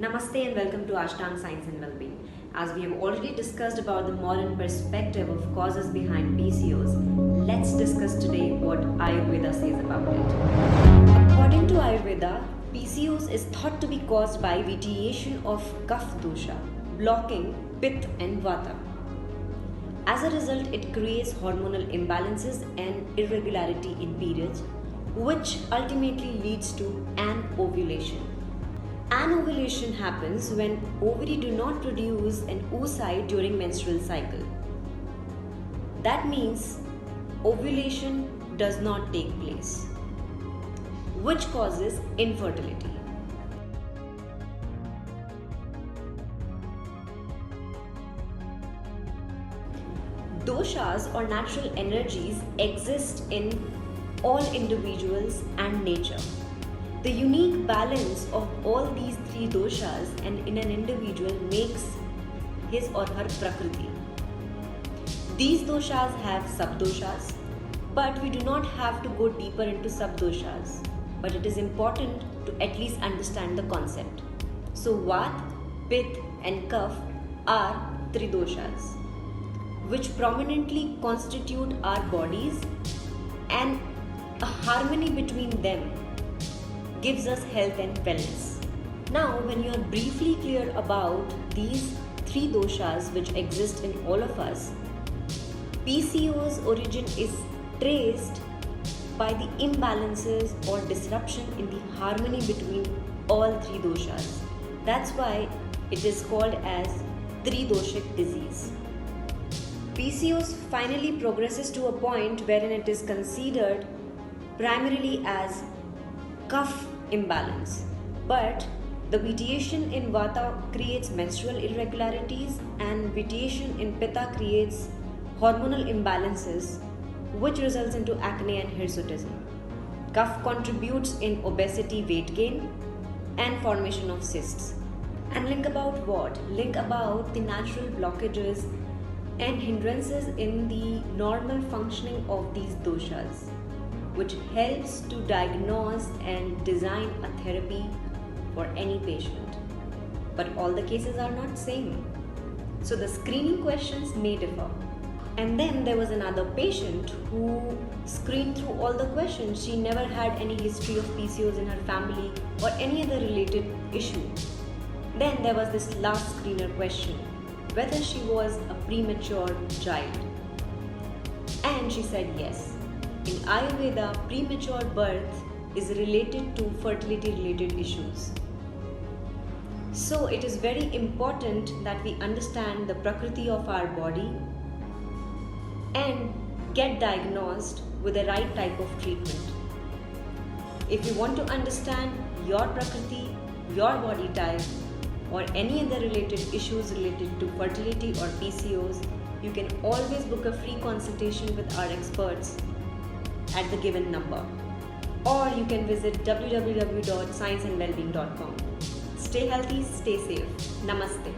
Namaste and welcome to Ashtang Science and Wellbeing. As we have already discussed about the modern perspective of causes behind PCOS, let's discuss today what Ayurveda says about it. According to Ayurveda, PCOS is thought to be caused by vitiation of Kapha dosha, blocking Pitta and Vata. As a result, it creates hormonal imbalances and irregularity in periods, which ultimately leads to an ovulation. An ovulation happens when ovary do not produce an oocyte during menstrual cycle. That means ovulation does not take place, which causes infertility. Doshas or natural energies exist in all individuals and nature. The unique balance of all these three doshas and in an individual makes his or her prakriti. These doshas have subdoshas, but we do not have to go deeper into subdoshas. But it is important to at least understand the concept. So Vata, Pitta and Kapha are three doshas, which prominently constitute our bodies, and a harmony between them gives us health and wellness. Now, when you are briefly clear about these three doshas which exist in all of us, PCOS origin is traced by the imbalances or disruption in the harmony between all three doshas. That's why it is called as tridoshic disease. PCOS finally progresses to a point wherein it is considered primarily as Kapha imbalance, but the vitiation in Vata creates menstrual irregularities and vitiation in Pitta creates hormonal imbalances, which results into acne and hirsutism. Kapha contributes in obesity, weight gain and formation of cysts. And link about what? Link about the natural blockages and hindrances in the normal functioning of these doshas, which helps to diagnose and design a therapy for any patient. But all the cases are not same. So the screening questions may differ. And then there was another patient who screened through all the questions. She never had any history of PCOS in her family or any other related issue. Then there was this last screener question, whether she was a premature child. And she said yes. In Ayurveda, premature birth is related to fertility related issues. So it is very important that we understand the prakriti of our body and get diagnosed with the right type of treatment. If you want to understand your prakriti, your body type, or any other related issues related to fertility or PCOS, you can always book a free consultation with our experts at the given number, or you can visit www.scienceandwellbeing.com. Stay healthy, stay safe. Namaste.